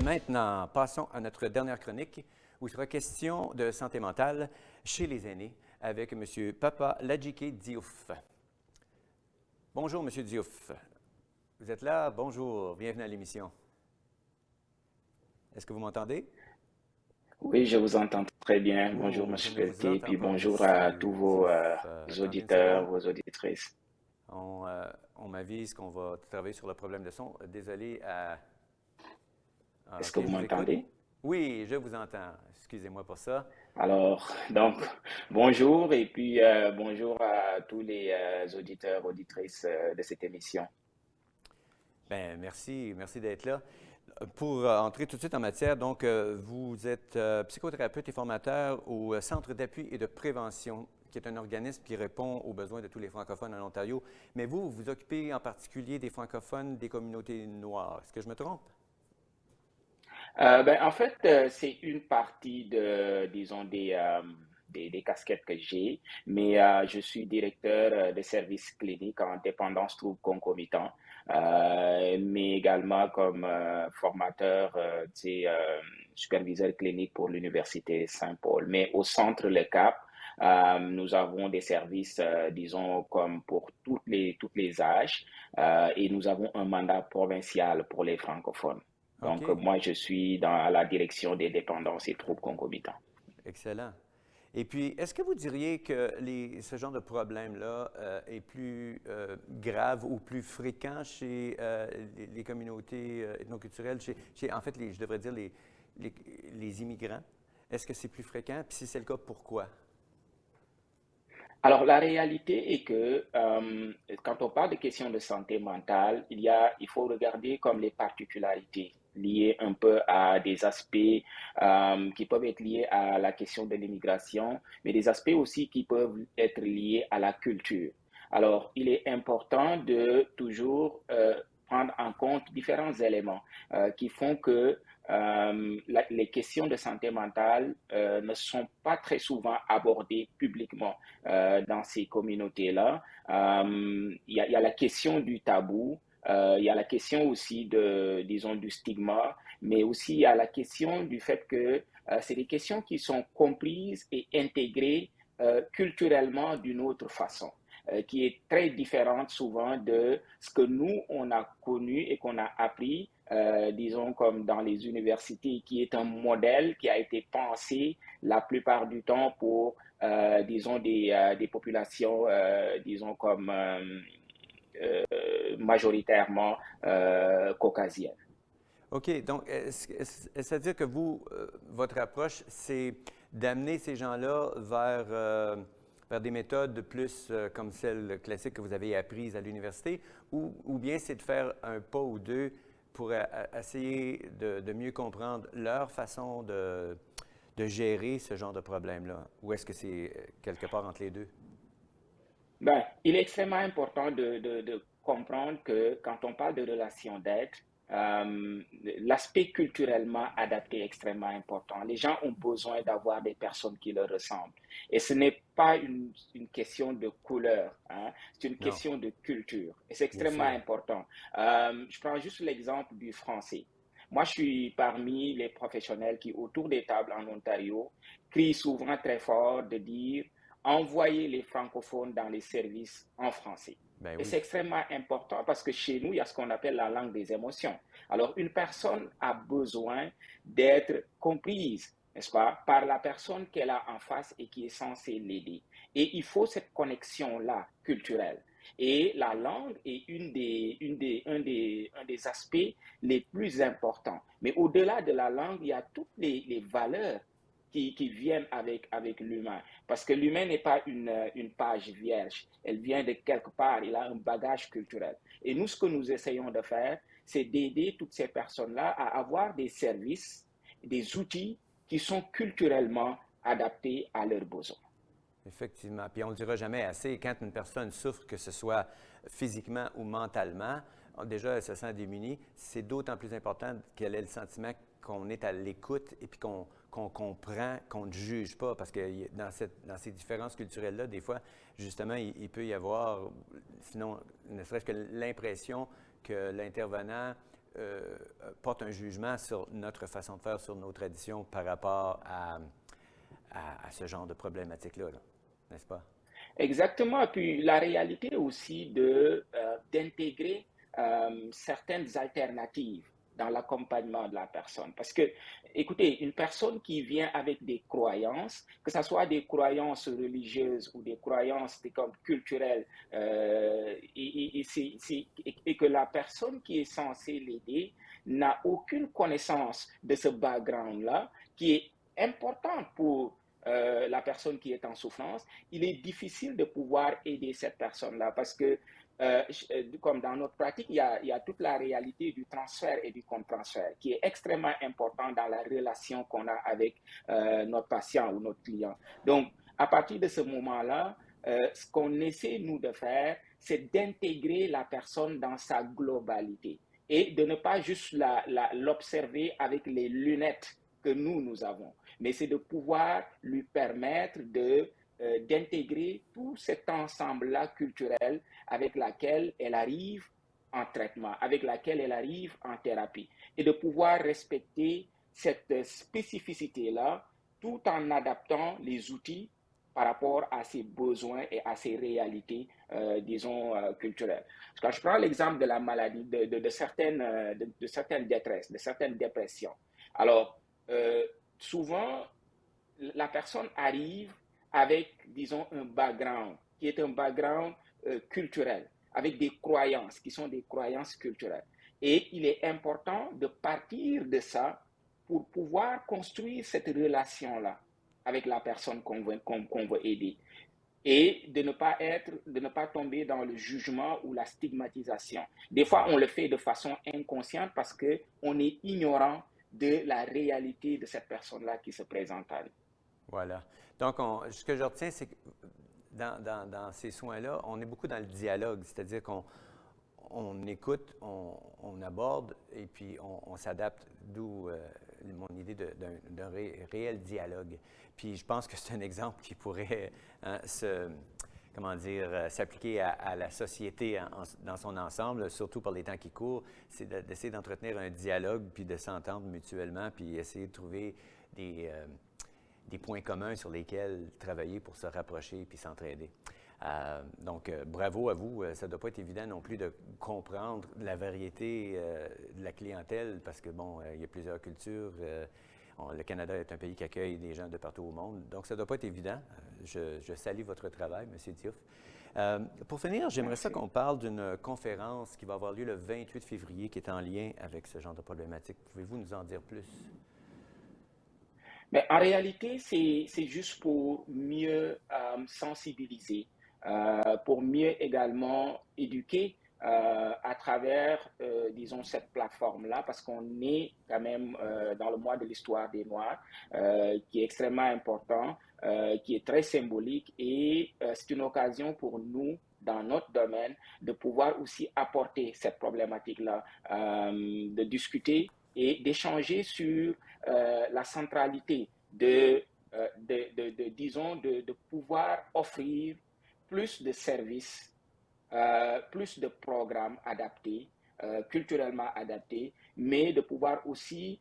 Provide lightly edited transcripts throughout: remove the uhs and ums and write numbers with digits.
Maintenant, passons à notre dernière chronique où il sera question de santé mentale chez les aînés avec M. Papa Ladjike Diouf. Bonjour, M. Diouf. Vous êtes là? Bonjour. Bienvenue à l'émission. Est-ce que vous m'entendez? Oui, je vous entends très bien. Bonjour, Oh, je Monsieur ne vous Pelletier, et entends puis pas, bonjour à Monsieur tous vos Diouf. Attendez une auditeurs, seconde. vos auditrices. On m'avise qu'on va travailler sur le problème de son. Désolé à... Ah, Est-ce OK, que vous je vous écoute. m'entendez? Oui, je vous entends. Excusez-moi pour ça. Alors, donc, bonjour, et puis bonjour à tous les auditeurs, auditrices de cette émission. Bien, merci d'être là. Pour entrer tout de suite en matière, donc, vous êtes psychothérapeute et formateur au Centre d'appui et de prévention, qui est un organisme qui répond aux besoins de tous les francophones en Ontario. Mais vous vous occupez en particulier des francophones des communautés noires. Est-ce que je me trompe? En fait, c'est une partie de, disons, des casquettes que j'ai, mais je suis directeur de services cliniques en dépendance troubles concomitants, mais également comme formateur, tu sais, superviseur clinique pour l'Université Saint-Paul. Mais au centre Le Cap, nous avons des services, disons, comme pour toutes les âges, et nous avons un mandat provincial pour les francophones. Donc, OK, moi, je suis dans la direction des dépendances et troubles concomitants. excellent. Et puis, est-ce que vous diriez que ce genre de problème-là est plus grave ou plus fréquent chez les communautés ethnoculturelles, en fait, je devrais dire les, les immigrants? Est-ce que c'est plus fréquent? Puis si c'est le cas, pourquoi? Alors, la réalité est que quand on parle de questions de santé mentale, il faut regarder comme les particularités liées un peu à des aspects qui peuvent être liés à la question de l'immigration, mais des aspects aussi qui peuvent être liés à la culture. Alors, il est important de toujours prendre en compte différents éléments qui font que les questions de santé mentale ne sont pas très souvent abordées publiquement dans ces communautés-là. Il y a la question du tabou, il y a la question aussi de, disons, du stigma, mais aussi il y a la question du fait que c'est des questions qui sont comprises et intégrées culturellement d'une autre façon, qui est très différente souvent de ce que nous, on a connu et qu'on a appris, disons, comme dans les universités, qui est un modèle qui a été pensé la plupart du temps pour disons, des populations, disons, comme majoritairement caucasiennes. OK. Donc, c'est-à-dire que vous, votre approche, c'est d'amener ces gens-là vers des méthodes plus comme celles classiques que vous avez apprises à l'université, ou bien c'est de faire un pas ou deux pour essayer de mieux comprendre leur façon de gérer ce genre de problème-là? Ou est-ce que c'est quelque part entre les deux? Ben, il est extrêmement important de comprendre que quand on parle de relations d'aide, l'aspect culturellement adapté est extrêmement important. Les gens ont besoin d'avoir des personnes qui leur ressemblent. Et ce n'est pas une question de couleur, hein, c'est une Non, question de culture. Et c'est bien extrêmement sûr. important. Je prends juste l'exemple du français. Moi, je suis parmi les professionnels qui, autour des tables en Ontario, crient souvent très fort de dire envoyer les francophones dans les services en français. Ben Et oui. c'est extrêmement important parce que chez nous, il y a ce qu'on appelle la langue des émotions. Alors, une personne a besoin d'être comprise, n'est-ce pas, par la personne qu'elle a en face et qui est censée l'aider. Et il faut cette connexion-là culturelle. Et la langue est un des aspects les plus importants. Mais au-delà de la langue, il y a toutes les valeurs qui viennent avec l'humain. Parce que l'humain n'est pas une page vierge. Elle vient de quelque part. Il a un bagage culturel. Et nous, ce que nous essayons de faire, c'est d'aider toutes ces personnes-là à avoir des services, des outils qui sont culturellement adaptés à leurs besoins. Effectivement. Puis on ne le dira jamais assez, quand une personne souffre, que ce soit physiquement ou mentalement, déjà elle se sent démunie, c'est d'autant plus important qu'elle ait le sentiment qu'on est à l'écoute et puis qu'on comprend, qu'on ne juge pas, parce que dans ces différences culturelles-là, des fois, justement, il peut y avoir, sinon, ne serait-ce que l'impression que l'intervenant portent un jugement sur notre façon de faire, sur nos traditions par rapport à ce genre de problématique-là, là, n'est-ce pas? Exactement. Puis la réalité aussi d'intégrer certaines alternatives dans l'accompagnement de la personne. Parce que, écoutez, une personne qui vient avec des croyances, que ce soit des croyances religieuses ou des croyances comme culturelles, et que la personne qui est censée l'aider n'a aucune connaissance de ce background-là, qui est important pour la personne qui est en souffrance, il est difficile de pouvoir aider cette personne-là parce que, comme dans notre pratique, il y a toute la réalité du transfert et du contre-transfert qui est extrêmement important dans la relation qu'on a avec notre patient ou notre client. Donc, à partir de ce moment-là, ce qu'on essaie, nous, de faire, c'est d'intégrer la personne dans sa globalité et de ne pas juste l'observer avec les lunettes que nous avons, mais c'est de pouvoir lui permettre d'intégrer tout cet ensemble-là culturel avec laquelle elle arrive en traitement, avec laquelle elle arrive en thérapie, et de pouvoir respecter cette spécificité-là tout en adaptant les outils par rapport à ses besoins et à ses réalités, disons, culturelles. Quand je prends l'exemple de la maladie, de certaines détresses, de certaines dépressions, alors, souvent, la personne arrive avec, disons, un background qui est un background culturel, avec des croyances qui sont des croyances culturelles. Et il est important de partir de ça pour pouvoir construire cette relation-là avec la personne qu'on veut aider et de ne pas tomber dans le jugement ou la stigmatisation. Des fois, on le fait de façon inconsciente parce qu'on est ignorant de la réalité de cette personne-là qui se présente à nous. Voilà. Donc, ce que je retiens, c'est que dans ces soins-là, on est beaucoup dans le dialogue, c'est-à-dire qu'on écoute, on aborde et puis on s'adapte, d'où mon idée d'un réel dialogue. Puis je pense que c'est un exemple qui pourrait comment dire, s'appliquer à la société dans son ensemble, surtout par les temps qui courent, c'est d'essayer d'entretenir un dialogue puis de s'entendre mutuellement puis essayer de trouver des points communs sur lesquels travailler pour se rapprocher puis s'entraider. Donc, bravo à vous. Ça ne doit pas être évident non plus de comprendre la variété de la clientèle parce que, bon, il y a plusieurs cultures. Le Canada est un pays qui accueille des gens de partout au monde. Donc, ça ne doit pas être évident. Je salue votre travail, M. Diouf. Pour finir, j'aimerais ça qu'on parle d'une conférence qui va avoir lieu le 28 février qui est en lien avec ce genre de problématique. Pouvez-vous nous en dire plus? Mais en réalité, c'est juste pour mieux sensibiliser, pour mieux également éduquer à travers, disons, cette plateforme-là, parce qu'on est quand même dans le mois de l'histoire des Noirs, qui est extrêmement important, qui est très symbolique, et c'est une occasion pour nous, dans notre domaine, de pouvoir aussi apporter cette problématique-là, de discuter et d'échanger sur la centralité disons, de pouvoir offrir plus de services, plus de programmes adaptés, culturellement adaptés, mais de pouvoir aussi,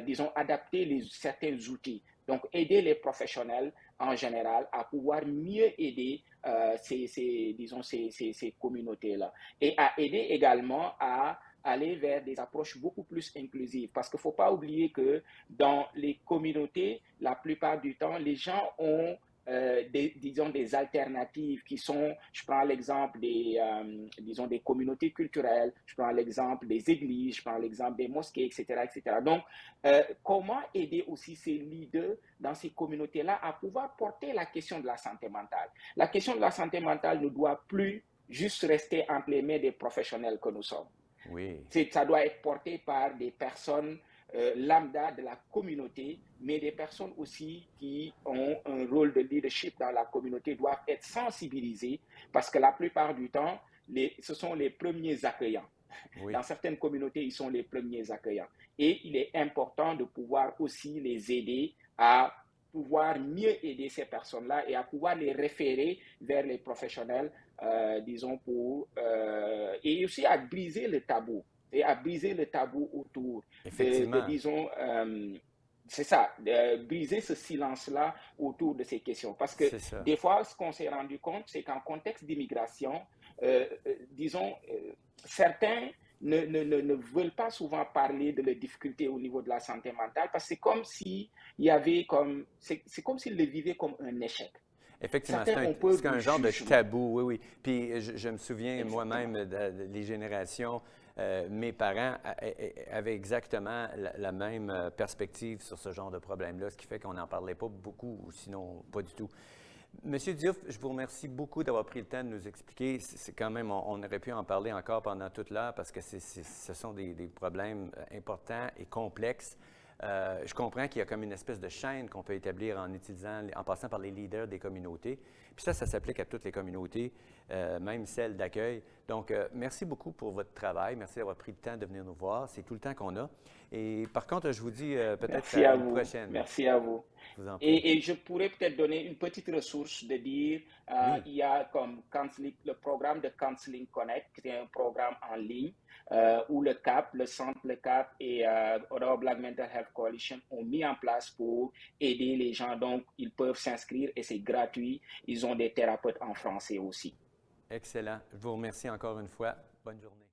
disons, adapter certains outils. Donc, aider les professionnels en général à pouvoir mieux aider disons, ces communautés-là. Et à aider également à aller vers des approches beaucoup plus inclusives. Parce qu'il ne faut pas oublier que dans les communautés, la plupart du temps, les gens ont disons, des alternatives qui sont, je prends l'exemple disons, des communautés culturelles, je prends l'exemple des églises, je prends l'exemple des mosquées, etc., etc. Donc, comment aider aussi ces leaders dans ces communautés-là à pouvoir porter la question de la santé mentale? La question de la santé mentale ne doit plus juste rester entre les mains des professionnels que nous sommes. Oui. Ça doit être porté par des personnes lambda de la communauté, mais des personnes aussi qui ont un rôle de leadership dans la communauté doivent être sensibilisées parce que la plupart du temps, ce sont les premiers accueillants. Oui. Dans certaines communautés, ils sont les premiers accueillants. Et il est important de pouvoir aussi les aider à pouvoir mieux aider ces personnes-là et à pouvoir les référer vers les professionnels, disons, et aussi à briser le tabou. et à briser le tabou autour Effectivement, disons, c'est ça, briser ce silence-là autour de ces questions. Parce que c'est ça. des fois, ce qu'on s'est rendu compte, c'est qu'en contexte d'immigration, disons, certains ne veulent pas souvent parler de leurs difficultés au niveau de la santé mentale parce que c'est comme s'il y avait comme, c'est comme s'ils le vivaient comme un échec. Effectivement, Certains ont peur c'est du un genre de jugement. tabou, oui, oui. Puis je me souviens moi-même, Exactement. les générations, mes parents avaient exactement la même perspective sur ce genre de problème-là, ce qui fait qu'on n'en parlait pas beaucoup, ou sinon pas du tout. Monsieur Diouf, je vous remercie beaucoup d'avoir pris le temps de nous expliquer. C'est quand même, on aurait pu en parler encore pendant toute l'heure parce que ce sont des problèmes importants et complexes. Je comprends qu'il y a comme une espèce de chaîne qu'on peut établir en utilisant, en passant par les leaders des communautés. Puis ça s'applique à toutes les communautés, même celles d'accueil. Donc, merci beaucoup pour votre travail. Merci d'avoir pris le temps de venir nous voir. C'est tout le temps qu'on a. Et par contre, je vous dis peut-être Merci à à une vous. prochaine. Merci à vous. Je vous en prie. Et je pourrais peut-être donner une petite ressource de dire, Oui, il y a comme le programme de Counseling Connect, qui est un programme en ligne où le CAP, le Centre, le CAP et Ottawa Black Mental Health Coalition ont mis en place pour aider les gens. Donc, ils peuvent s'inscrire et c'est gratuit. Ils ont des thérapeutes en français aussi. excellent. Je vous remercie encore une fois. Bonne journée.